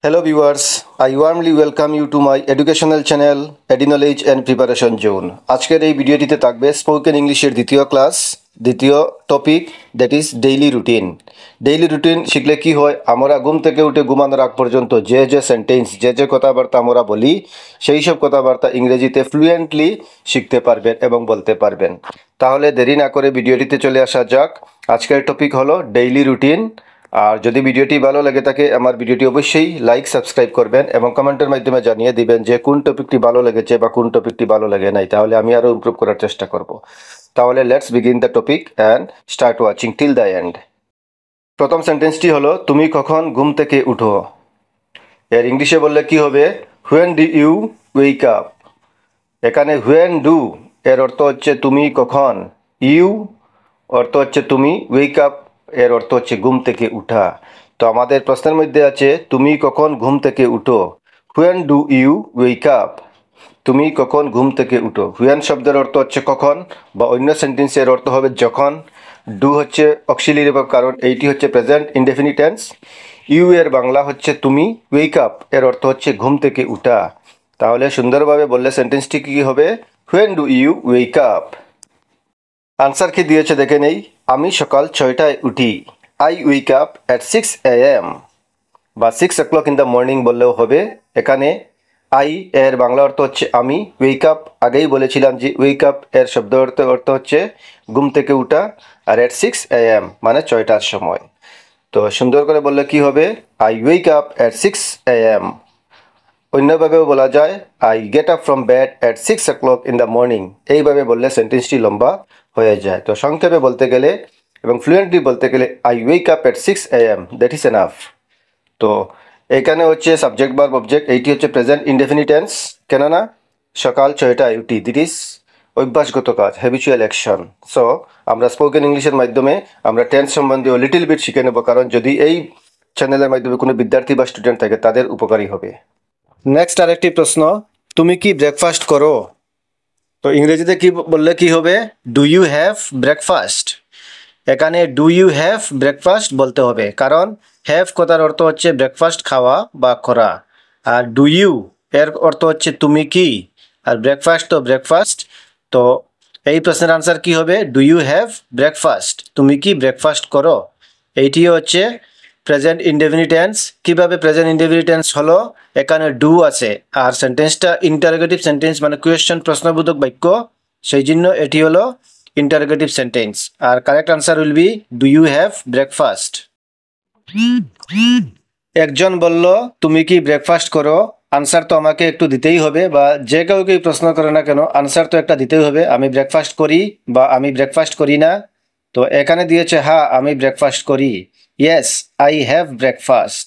Hello viewers, I warmly welcome you to my educational channel Eduknowledge and Preparation Zone. আজকের এই ভিডিওটিতে থাকবে spoken ইংলিশের দ্বিতীয় ক্লাস, দ্বিতীয় topic that is daily routine. Daily routine শিখলে কি হয়, আমরা ঘুম থেকে উঠে ঘুমানোর আগ পর্যন্ত যে সেন্টেন্স যে কথাবার্তা আমরা বলি সেই সব কথাবার্তা ইংরেজিতে ফ্লুয়েন্টলি শিখতে পারবেন এবং বলতে পারবেন। তাহলে দেরি না করে ভিডিওটিতে চলে আসা যাক। আজকের টপিক হলো ডেইলি রুটিন। আর যদি ভিডিওটি ভালো লাগে থাকে আমার ভিডিওটি অবশ্যই লাইক সাবস্ক্রাইব করবেন এবং কমেন্টের মাধ্যমে জানিয়ে দিবেন যে কোন টপিকটি ভালো লেগেছে বা কোন টপিকটি ভালো লাগে নাই, তাহলে আমি আরও ইমপ্রুভ করার চেষ্টা করব। তাহলে let's begin the topic and start watching till the end. প্রথম সেন্টেন্সটি হলো তুমি কখন ঘুম থেকে উঠো। এর ইংলিশে বললে কি হবে, when do you wake up. এখানে হোয়েন ডু এর অর্থ হচ্ছে তুমি কখন, ইউ অর্থ হচ্ছে তুমি, ওয়েক আপ এর অর্থ হচ্ছে ঘুম থেকে উঠা। তো আমাদের প্রশ্নের মধ্যে আছে তুমি কখন ঘুম থেকে উঠো। When do you wake up, তুমি কখন ঘুম থেকে উঠো। হোয়েন শব্দের অর্থ হচ্ছে কখন, বা অন্য সেন্টেন্সের অর্থ হবে যখন। ডু হচ্ছে অক্সিলিয়ারি ভার্ব, কারণ এইটি হচ্ছে প্রেজেন্ট ইনডেফিনিট টেন্স। ইউ এর বাংলা হচ্ছে তুমি, ওয়েক আপ এর অর্থ হচ্ছে ঘুম থেকে উঠা। তাহলে সুন্দরভাবে বললে সেন্টেন্সটি কী হবে, when do you wake up. Answer কি দিয়েছে দেখে নেই। আমি সকাল 6টায় উঠি। I wake up at 6 AM, বা 6 o'clock ইন দ্য মর্নিং বললেও হবে। এখানে আই এর বাংলা অর্থ হচ্ছে আমি, উইক আপ আগেই বলেছিলাম যে উইক আপ এর শব্দ অর্থ হচ্ছে ঘুম থেকে উঠা, আর অ্যাট 6 AM মানে 6টার সময়। তো সুন্দর করে বললে কি হবে, I wake up at 6 AM। অন্যভাবেও বলা যায় I get up from bed at 6 o'clock in the morning. এইভাবে বললে সেন্টেন্সটি লম্বা হয়ে যায়। তো সংক্ষেপে বলতে গেলে এবং ফ্লুয়েন্টলি বলতে গেলে I wake up at 6 AM, that is enough. তো এখানে হচ্ছে সাবজেক্ট ভার্ব অবজেক্ট, এইটি হচ্ছে প্রেজেন্ট ইনডেফিনিট টেন্স, কেননা সকাল 6টায় উঠি, দিট ইজ অভ্যাসগত কাজ, হ্যাবিচুয়াল অ্যাকশন। সো আমরা স্পোকেন ইংলিশের মাধ্যমে আমরা টেন্স সম্বন্ধীয় লিটিল বিট শিখে নেব, কারণ যদি এই চ্যানেলের মাধ্যমে কোনো বিদ্যার্থী বা স্টুডেন্ট থাকে তাদের উপকারী হবে। নেক্সট আরেকটি প্রশ্ন, তুমি কি ব্রেকফাস্ট করো। তো ইংরেজিতে কি বললে কি হবে, ডু ইউ হ্যাভ ব্রেকফাস্ট। এখানে ডু ইউ হ্যাভ ব্রেকফাস্ট বলতে হবে, কারণ হ্যাভ কথার অর্থ হচ্ছে ব্রেকফাস্ট খাওয়া বা করা, আর ডু ইউ এর অর্থ হচ্ছে তুমি কি, আর ব্রেকফাস্ট তো ব্রেকফাস্ট। তো এই প্রশ্নের আনসার কি হবে, ডু ইউ হ্যাভ ব্রেকফাস্ট, তুমি কি ব্রেকফাস্ট করো। এইটি হচ্ছে প্রেজেন্ট ইনডেফিনিট টেন্স। কীভাবে প্রেজেন্ট ইনডেফিনিট টেন্স হলো, এখানে ডু আছে আর সেন্টেন্সটা ইন্টারোগেটিভ সেন্টেন্স মানে কোয়েশ্চন প্রশ্নবোধক বাক্য, সেই জন্য এটি হলো ইন্টারোগেটিভ সেন্টেন্স। আর correct answer will be do you have breakfast. একজন বলল তুমি কি ব্রেকফাস্ট করো। আনসার তো আমাকে একটু দিতেই হবে, বা যে কাউকেই প্রশ্ন করে না কেন আনসার তো একটা দিতেই হবে। আমি ব্রেকফাস্ট করি বা আমি ব্রেকফাস্ট করি না। তো এখানে দিয়েছে হ্যাঁ আমি ব্রেকফাস্ট করি, yes I have breakfast.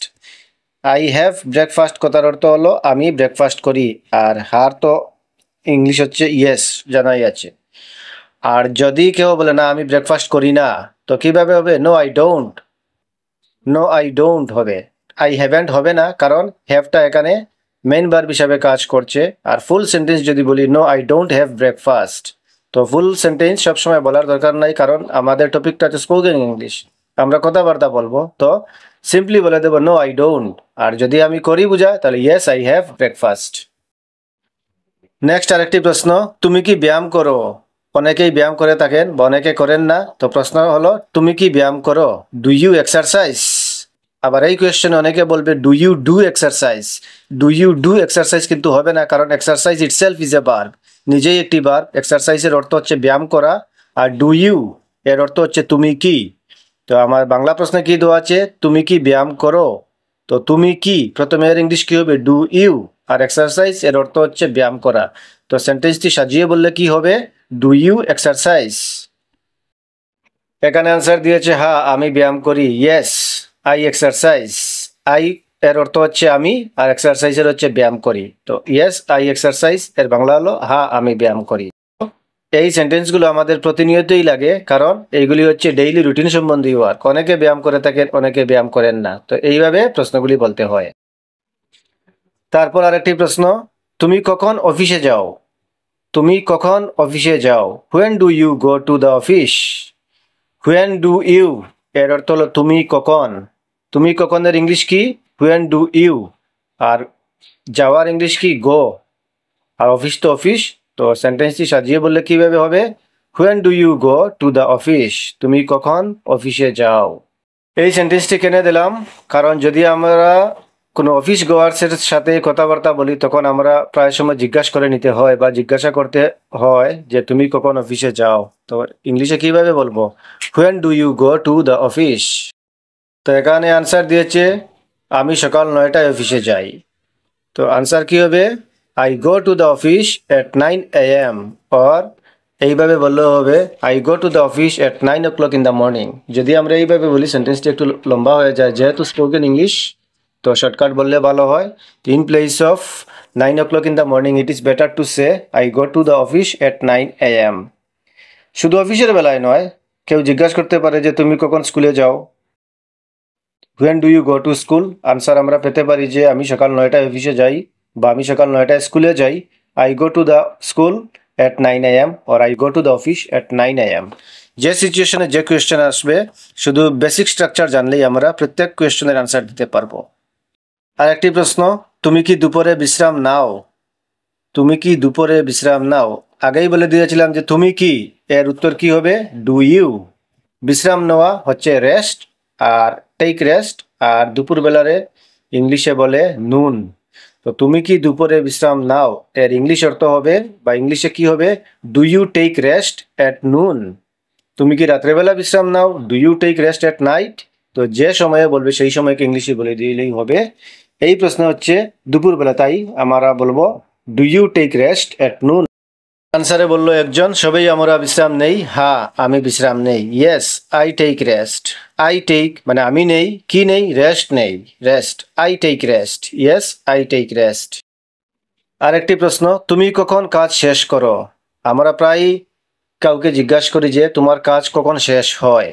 I have breakfast কথার অর্থ হলো আমি ব্রেকফাস্ট করি, আর হার তো ইংলিশ হচ্ছে ইয়েস, জানাই আছে। আর যদি কেউ বলে না আমি ব্রেকফাস্ট করি না, তো কিভাবে হবে, no I don't. No I don't হবে, আই হ্যাভেন্ট হবে না, কারণ হ্যাভটা এখানে মেইন ভার্ব হিসাবে কাজ করছে। আর ফুল সেন্টেন্স যদি বলি no I don't have breakfast, তো ফুল সেন্টেন্স সবসময় বলার দরকার নাই, কারণ আমাদের টপিকটা হচ্ছে স্পোকেন ইংলিশ, আমরা কথাবার্তা বলবো। তো সিম্পলি বলে দেবো নো আই ডোন্ট। আর যদি আমি করি বোঝায় তাহলে yes I have breakfast. Next আরেকটি প্রশ্ন, তুমি কি ব্যায়াম করো। অনেকেই ব্যায়াম করে থাকেন বা অনেকে করেন না। তো প্রশ্ন হলো তুমি কি ব্যায়াম করো, ডু ইউ এক্সারসাইজ। আবার এই কোয়েশ্চেনে অনেকে বলবে do you do exercise. Do you do exercise কিন্তু হবে না, কারণ exercise itself is a verb, নিজেই একটি ভার্ব। এক্সারসাইজের অর্থ হচ্ছে ব্যায়াম করা, আর ডু ইউ এর অর্থ হচ্ছে তুমি কি। তো আমার বাংলা প্রশ্নে কি দেওয়া আছে, তুমি কি ব্যায়াম করো। তো তুমি কি প্রথমে এর ইংলিশ কি হবে, ডু ইউ, আর এক্সারসাইজ এর অর্থ হচ্ছে ব্যায়াম করা। তো সেন্টেন্সটি সাজিয়ে বললে কি হবে, ডু ইউ এক্সারসাইজ। এখানে আনসার দিয়েছে হ্যাঁ আমি ব্যায়াম করি, ইয়েস আই এক্সারসাইজ। আই এর অর্থ হচ্ছে আমি, আর এক্সারসাইজের হচ্ছে ব্যায়াম করি। তো ইয়েস আই এক্সারসাইজ এর বাংলা হলো হ্যাঁ আমি ব্যায়াম করি। এই সেন্টেন্সগুলো আমাদের প্রতিনিয়তই লাগে, কারণ এইগুলি হচ্ছে ডেইলি রুটিন সম্বন্ধী ওয়ার্ক। অনেকে ব্যায়াম করে থাকেন, অনেকে ব্যায়াম করেন না। তো এইভাবে প্রশ্নগুলি বলতে হয়। তারপর আরেকটি প্রশ্ন, তুমি কখন অফিসে যাও। তুমি কখন অফিসে যাও, when do you go to the office. When do you এর অর্থ হলো তুমি কখন। তুমি কখনের ইংলিশ কি, হোয়েন ডু ইউ। আর যাওয়ার ইংলিশ কি গো, আর অফিস তো অফিস। তো সেন্টেন্সটি সাজিয়ে বললে কিভাবে হবে? When do you go to the office? তুমি কখন অফিসে যাও? এই সেন্টেন্সটি কেন দিলাম? কারণ যদি আমরা কোনো অফিস গোয়ার্সের সাথে কথাবার্তা বলি তখন আমরা প্রায় সময় জিজ্ঞাসা করে নিতে হয় বা জিজ্ঞাসা করতে হয় যে তুমি কখন অফিসে যাও। তো ইংলিশে কিভাবে বলবো? When do you go to the office? তো এখানে আনসার দিয়েছে আমি সকাল 9টায় অফিসে যাই। তো আনসার কি হবে? I go to the office at 9 AM, or এইভাবে বললেও হবে I go to the office at 9 o'clock in the morning. যদি আমরা এইভাবে বলি সেন্টেন্সটি একটু লম্বা হয়ে যায়, যেহেতু স্পোকেন ইংলিশ তো শর্টকাট বললে ভালো হয়। তো in place of 9 o'clock in the morning it is better to say I go to the office at 9 AM। শুধু অফিসের বেলায় নয়, কেউ জিজ্ঞাসা করতে পারে যে তুমি কখন স্কুলে যাও? When do you go to school? Answer আমরা পেতে পারি যে আমি সকাল 9টায় অফিসে যাই বা আমি সকাল 9টায় স্কুলে যাই। I go to the school at 9 AM, or I go to the office at 9 AM। যে সিচুয়েশনে যে কোয়েশ্চেন আসবে শুধু বেসিক স্ট্রাকচার জানলেই আমরা প্রত্যেক কোয়েশ্চেনের আনসার দিতে পারবো। আর একটি প্রশ্ন, তুমি কি দুপুরে বিশ্রাম নাও? তুমি কি দুপুরে বিশ্রাম নাও? আগেই বলে দিয়েছিলাম যে তুমি কি, এর উত্তর কি হবে? Do you. বিশ্রাম নেওয়া হচ্ছে রেস্ট, আর টেক রেস্ট, আর দুপুরবেলারে ইংলিশে বলে নুন। তো তুমি কি দুপুরে বিশ্রাম নাও এর ইংলিশ অর্থ হবে বা ইংলিশে কি হবে? Do you take rest at noon? তুমি কি রাত্রেবেলা বিশ্রাম নাও? Do you take rest at night? তো যে সময়ে বলবে সেই সময়কে ইংলিশে বলে দিলেই হবে। এই প্রশ্ন হচ্ছে দুপুরবেলা, তাই আমরা বলবো do you take rest at নুন। আনসারে বললো একজন, সবাই আমরা বিশ্রাম নেই। হ্যাঁ, আমি বিশ্রাম নেই। Yes, I take rest. I take মানে আমি নেই, কি নেই? রেস্ট নেই, rest. I take rest. Yes, I take rest. আরেকটি প্রশ্ন, তুমি কখন কাজ শেষ করো? আমরা প্রায় কাউকে জিজ্ঞাসা করি যে তোমার কাজ কখন শেষ হয়।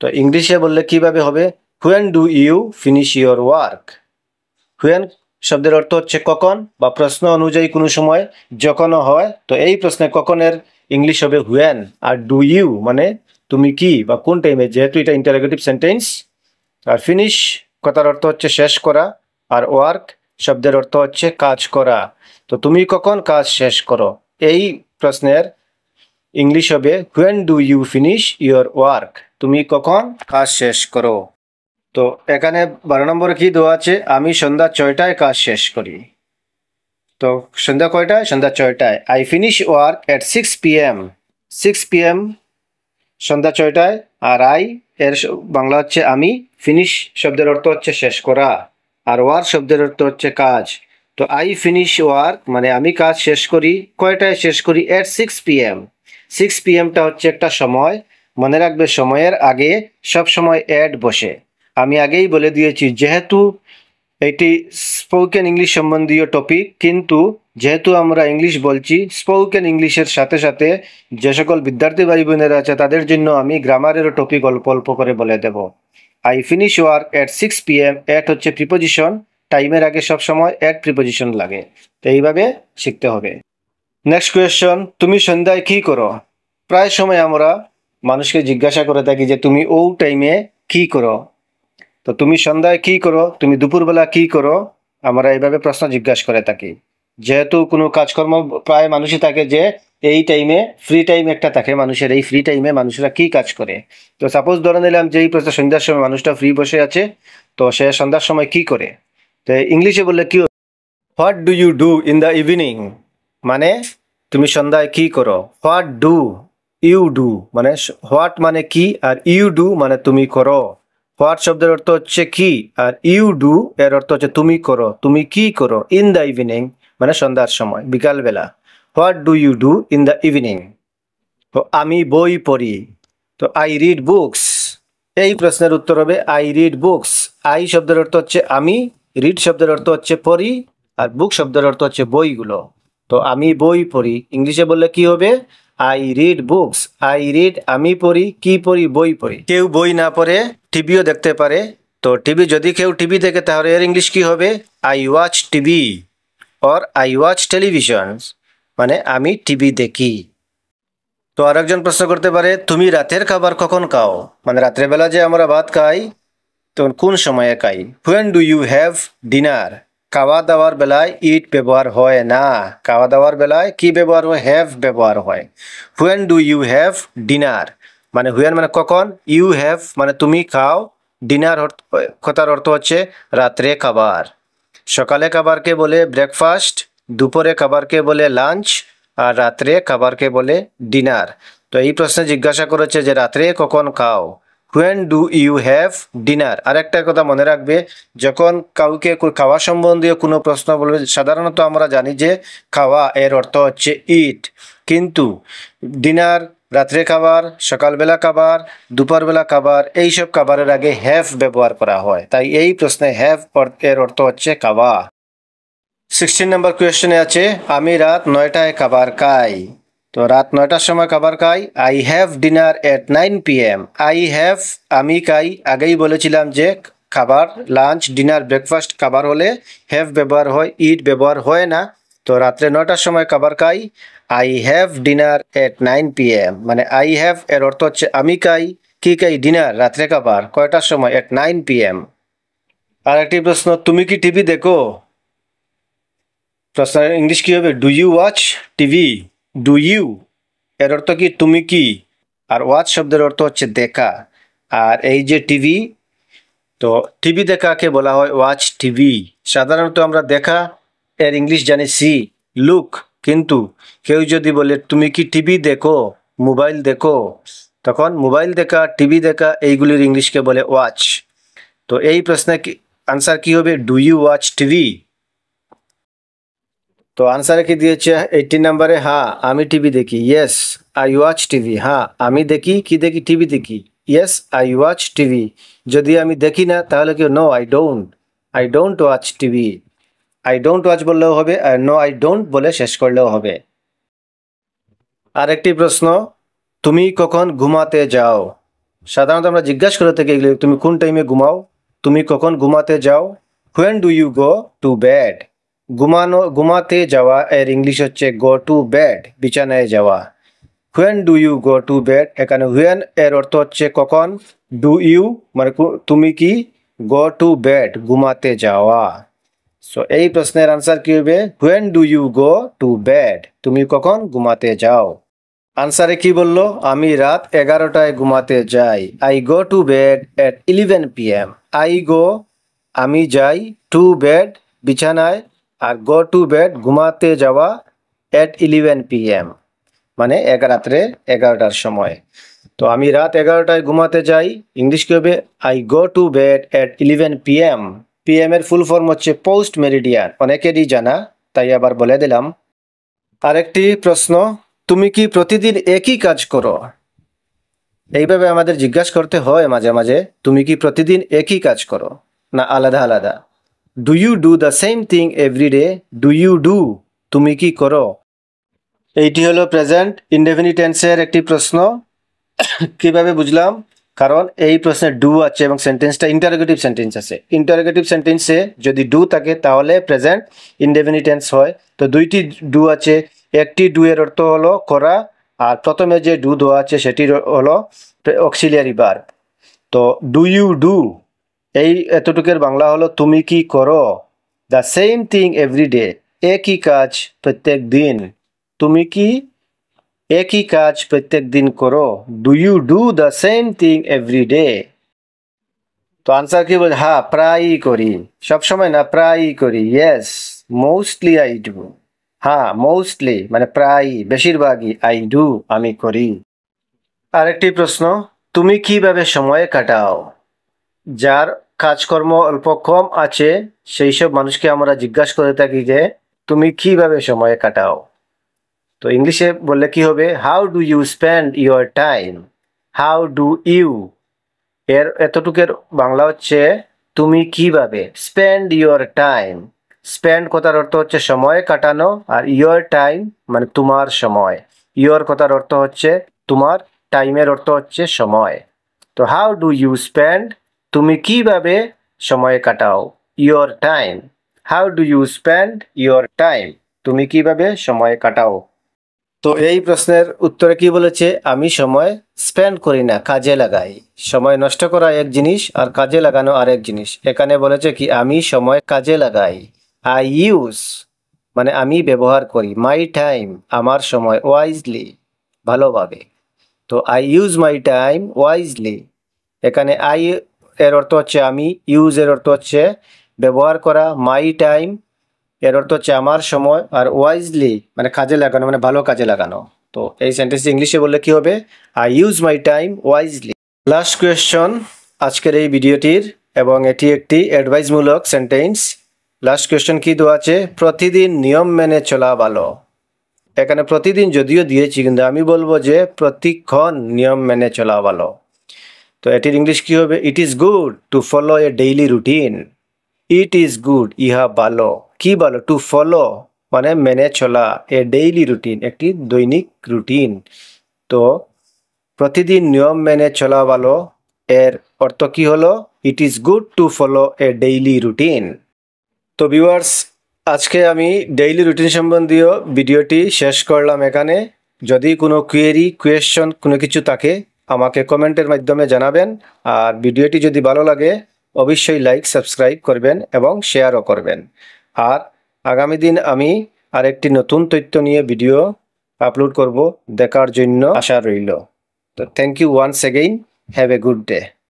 তো ইংলিশে বললে কিভাবে হবে? When do you finish your work? When শব্দের অর্থ হচ্ছে কখন, বা প্রশ্ন অনুযায়ী কোনো সময় যখনও হয়। তো এই প্রশ্নে কখনের ইংলিশ হবে হোয়েন, আর ডু ইউ মানে তুমি কি বা কোন টাইমে, যেহেতু এটা ইন্টারোগেটিভ সেন্টেন্স। আর ফিনিশ কথার অর্থ হচ্ছে শেষ করা, আর ওয়ার্ক শব্দের অর্থ হচ্ছে কাজ করা। তো তুমি কখন কাজ শেষ করো, এই প্রশ্নের ইংলিশ হবে when do you finish your work? তুমি কখন কাজ শেষ করো। তো এখানে 12 নম্বরে কি দেওয়া আছে? আমি সন্ধ্যা 6টায় কাজ শেষ করি। তো সন্ধ্যা কয়টায়? সন্ধ্যা 6টায়। I finish work at 6 PM। 6 PM সন্ধ্যা 6টায়। আর আই এর বাংলা হচ্ছে আমি, ফিনিশ শব্দের অর্থ হচ্ছে শেষ করা, আর ওয়ার্ক শব্দের অর্থ হচ্ছে কাজ। তো আই ফিনিশ ওয়ার্ক মানে আমি কাজ শেষ করি। কয়টায় শেষ করি? এট 6 PM। 6 PMটা হচ্ছে একটা সময়, মনে রাখবে সময়ের আগে সব সময় এড বসে। আমি আগেই বলে দিয়েছি যেহেতু এটি স্পোকেন ইংলিশ সম্বন্ধীয় টপিক, কিন্তু যেহেতু আমরা ইংলিশ বলছি স্পোকেন ইংলিশের সাথে সাথে যে সকল বিদ্যার্থী ভাই বোনেরা আছে তাদের জন্য আমি গ্রামারেরও টপিক অল্প অল্প করে বলে দেব। I finish work at 6 PM। At হচ্ছে প্রিপোজিশন, টাইমের আগে সব সময় এট প্রিপোজিশন লাগে। তো এইভাবে শিখতে হবে। নেক্সট কোয়েশ্চন, তুমি সন্ধ্যায় কি করো? প্রায় সময় আমরা মানুষকে জিজ্ঞাসা করে থাকি যে তুমি ও টাইমে কি করো। তো তুমি সন্ধ্যায় কি করো, তুমি দুপুরবেলা কি করো, আমরা এইভাবে প্রশ্ন জিজ্ঞাসা করে থাকি। যেহেতু কোনো কাজকর্ম প্রায় মানুষই থাকে যে এই টাইমে ফ্রি টাইম একটা থাকে মানুষের, এই ফ্রি টাইমে মানুষরা কি কাজ করে। তো সাপোজ ধরে নিলাম যে এই প্রশ্ন সন্ধ্যার সময় মানুষটা ফ্রি বসে আছে, তো সে সন্ধ্যার সময় কি করে। তো ইংলিশে বললে কি? What do you do in the evening? মানে তুমি সন্ধ্যায় কি করো। হোয়াট ডু ইউ ডু মানে হোয়াট মানে কি, আর ইউ ডু মানে তুমি করো। হোয়াট শব্দের অর্থ হচ্ছে কি, আর ইউ ডু এর অর্থ হচ্ছে তুমি করো, তুমি কি করো। ইন দ্য ইভিনিং মানে সন্ধ্যার সময়, বিকালবেলা। What do you do in the evening? তো আমি বই পড়ি। তো আই রিড বুকস। এই প্রশ্নের উত্তর হবে আই রিড বুকস। আই শব্দের অর্থ হচ্ছে আমি, রিড শব্দের অর্থ হচ্ছে পড়ি, আর বুক শব্দের অর্থ হচ্ছে বইগুলো। তো আমি বই পড়ি, ইংলিশে বললে কি হবে? I read books. I read আমি পড়ি, কি পড়ি? বই পড়ি। কেউ বই না পড়ে টিভিও দেখতে পারে। তো টিভি যদি কেউ টিভি দেখে তাহলে এর ইংলিশ কি হবে? I watch TV, or I watch television মানে আমি টিভি দেখি। তো আরেকজন প্রশ্ন করতে পারে তুমি রাতের খাবার কখন খাও? মানে রাত্রেবেলা যে আমরা ভাত খাই তো কোন সময়ে খাই। When do you have dinner? খাওয়া দাওয়ার বেলায় ইট ব্যবহার হয় না, খাওয়া দাওয়ার বেলায় কি ব্যবহার হয়, হ্যাভ ব্যবহার হয়। When do you have dinner, মানে হোয়েন মানে কখন, ইউ হ্যাভ মানে তুমি খাও, ডিনার কথার অর্থ হচ্ছে রাত্রে খাবার। সকালে খাবারকে বলে ব্রেকফাস্ট, দুপুরে খাবারকে বলে লাঞ্চ, আর রাত্রে খাবারকে বলে ডিনার। তো এই প্রশ্নে জিজ্ঞাসা করেছে যে রাত্রে কখন খাও, when do you have dinner. আরেকটা কথা মনে রাখবে, যখন কাউকে খাওয়া সম্বন্ধীয় কোনো প্রশ্ন বলবে, সাধারণত আমরা জানি যে খাওয়া এর অর্থ হচ্ছে ইট, কিন্তু ডিনার রাত্রে খাবার, সকালবেলা খাবার, দুপুরবেলা খাবার, এইসব খাবারের আগে হ্যাভ ব্যবহার করা হয়, তাই এই প্রশ্নে হ্যাভ এর অর্থ হচ্ছে খাওয়া। 16 নম্বর কোয়েশ্চেনে আছে আমি রাত 9টায় খাবার খাই। তো রাত 9টার সময় খাবার খাই, I have dinner at 9 PM। I have আমি খাই, আগেই বলেছিলাম যে খাবার, লাঞ্চ, ডিনার, ব্রেকফাস্ট খাবার হলে হ্যাভ ব্যবহার হয়, ইট ব্যবহার হয় না। তো রাত্রে 9টার সময় খাবার খাই, I have dinner at 9 PM, মানে আই হ্যাভ এর অর্থ হচ্ছে আমি খাই, কি খাই, ডিনার রাত্রে খাবার, কয়টার সময়, এট 9 PM। আর একটি প্রশ্ন, তুমি কি টিভি দেখো? প্রশ্নের ইংলিশ কি হবে, do you watch TV. Do you এর অর্থ কি তুমি কি, আর ওয়াচ শব্দের অর্থ হচ্ছে দেখা। আর এই যে টিভি, তো টিভি দেখাকে বলা হয় ওয়াচ টিভি। সাধারণত আমরা দেখা এর ইংলিশ জানি সি, লুক, কিন্তু কেউ যদি বলে তুমি কি টিভি দেখো, মোবাইল দেখো, তখন মোবাইল দেখা, টিভি দেখা এইগুলির ইংলিশকে বলে ওয়াচ। তো এই প্রশ্নে আনসার কি হবে, ডু ইউ ওয়াচ টিভি। তো আনসারে কি দিয়েছে 18 নম্বরে, হ্যাঁ আমি টিভি দেখি, ইয়েস আই ওয়াচ টিভি। হ্যাঁ আমি দেখি, কি দেখি, টিভি দেখি, ইয়েস আই ওয়াচ টিভি। যদি আমি দেখি না তাহলে কি, no I don't watch TV. I don't watch বললেও হবে, আর নো আই ডোন্ট বলে শেষ করলেও হবে। আরেকটি প্রশ্ন, তুমি কখন ঘুমাতে যাও? সাধারণত আমরা জিজ্ঞাসা করে থাকি এগুলো, তুমি কোন টাইমে ঘুমাও, তুমি কখন ঘুমাতে যাও। When do you go to bed. ঘুমাতে যাওয়া এর ইংলিশ হচ্ছে গো টু বেড, বিছানায় যাওয়া। When do you go to bed, এখানে হোয়েন এর অর্থ হচ্ছে কখন, ডু ইউ মানে তুমি কি, গো টু বেড ঘুমাতে যাওয়া। সো এই প্রশ্নের আনসার কি হবে, when do you go to bed, তুমি কখন ঘুমাতে যাও। আনসারে কি বললো, আমি রাত 11টায় ঘুমাতে যাই, I go to bed at 11 PM। I go আমি যাই, টু বেড বিছানায়, আর গো টু বেড ঘুমাতে যাওয়া, এট 11 PM মানে রাত্রে 11টার সময়। তো আমি রাত 11টায় ঘুমাতে যাই, ইংলিশ কি হবে, I go to bed at 11 PM। PM এর ফুল ফর্ম হচ্ছে পোস্ট মেরিডিয়ান, অনেকেরই জানা, তাই আবার বলে দিলাম। আরেকটি প্রশ্ন, তুমি কি প্রতিদিন একই কাজ করো? এইভাবে আমাদের জিজ্ঞাসা করতে হয় মাঝে মাঝে, তুমি কি প্রতিদিন একই কাজ করো না আলাদা আলাদা। Do you do the same thing every day, do you do তুমি কি করো। এইটি হলো প্রেজেন্ট ইনডেফিনিট টেন্সের একটি প্রশ্ন। কিভাবে বুঝলাম, কারণ এই প্রশ্নে ডু আছে এবং সেন্টেন্সটা ইন্টারোগেটিভ সেন্টেন্স আছে। ইন্টারোগেটিভ সেন্টেন্সে যদি ডু থাকে তাহলে প্রেজেন্ট ইনডেফিনিট টেন্স হয়। তো দুইটি ডু আছে, একটি ডু এর অর্থ হলো করা, আর প্রথমে যে ডু দেওয়া আছে সেটি হলো অক্সিলিয়ারি ভার্ব। তো ডু ইউ ডু এই এতটুকুর বাংলা হলো তুমি কি করো। The same thing every day, একই কাজ প্রত্যেক দিন। তুমি কি একই কাজ প্রত্যেক দিন করো, do you do the same thing every day. তো আনসার কি বলছে, হ্যাঁ প্রায়ই করি, সবসময় না প্রায়ই করি, ইয়েস মোস্টলি আই ডু। হ্যাঁ মোস্টলি মানে প্রায়ই, বেশিরভাগই, আই ডু আমি করি। আরেকটি প্রশ্ন, তুমি কিভাবে সময় কাটাও? যার কাজকর্ম অল্প কম আছে সেই সব মানুষকে আমরা জিজ্ঞাসা করে থাকি যে তুমি কিভাবে সময় কাটাও। তো ইংলিশে বললে কি হবে, how do you spend your time. How do you এর এতটুকুর বাংলা হচ্ছে তুমি কিভাবে, স্পেন্ড ইউর টাইম। স্পেন্ড কথার অর্থ হচ্ছে সময় কাটানো, আর ইউর টাইম মানে তোমার সময়। ইউর কথার অর্থ হচ্ছে তোমার, টাইমের অর্থ হচ্ছে সময়। তো হাউ ডু ইউ স্পেন্ড, তুমি কিভাবে সময় কাটাও, your time. How do you spend your time, তুমি কিভাবে সময় কাটাও। তো এই প্রশ্নের উত্তরে কি বলেছে, আমি সময় স্পেন্ড করি না, কাজে লাগাই। সময় নষ্ট করা এক জিনিস আর কাজে লাগানো আরেক জিনিস। এখানে বলেছে কি আমি সময় কাজে লাগাই, আই ইউজ মানে আমি ব্যবহার করি, মাই টাইম আমার সময়, ওয়াইজলি ভালোভাবে। তো I use my time wisely, এখানে আই এর অর্থ হচ্ছে আমি, ইউজ এর অর্থ হচ্ছে ব্যবহার করা, মাই টাইম এর অর্থ হচ্ছে আমার সময়, আর ওয়াইজলি মানে কাজে লাগানো, মানে ভালো কাজে লাগানো। তো এই সেন্টেন্স ইংলিশে বললে কি হবে? I use my time wisely. Last question আজকের এই ভিডিওটির, এবং এটি একটি অ্যাডভাইসমূলক সেন্টেন্স। লাস্ট কোয়েশ্চন কি দেওয়া আছে? প্রতিদিন নিয়ম মেনে চলা ভালো। এখানে প্রতিদিন যদিও দিয়েছি, কিন্তু আমি বলবো যে প্রতিক্ষণ নিয়ম মেনে চলা ভালো। তো এটির ইংলিশ কি হবে? It is good to follow A daily routine. It is good ইহা ভালো, কি ভালো? টু ফলো মানে মেনে চলা, এ ডেইলি রুটিন একটি দৈনিক রুটিন। তো প্রতিদিন নিয়ম মেনে চলা ভালো এর অর্থ কি হলো? It is good to follow A daily routine. তো ভিউয়ার্স, আজকে আমি ডেইলি রুটিন সম্বন্ধীয় ভিডিওটি শেষ করলাম এখানে। যদি কোনো কোয়েশ্চন কোনো কিছু থাকে আমাকে কমেন্টের মাধ্যমে জানাবেন। আর ভিডিওটি যদি ভালো লাগে অবশ্যই লাইক সাবস্ক্রাইব করবেন এবং শেয়ারও করবেন। আর আগামী দিন আমি আরেকটি নতুন তথ্য নিয়ে ভিডিও আপলোড করব, দেখার জন্য আশা রইল। তো thank you once again, have a good day.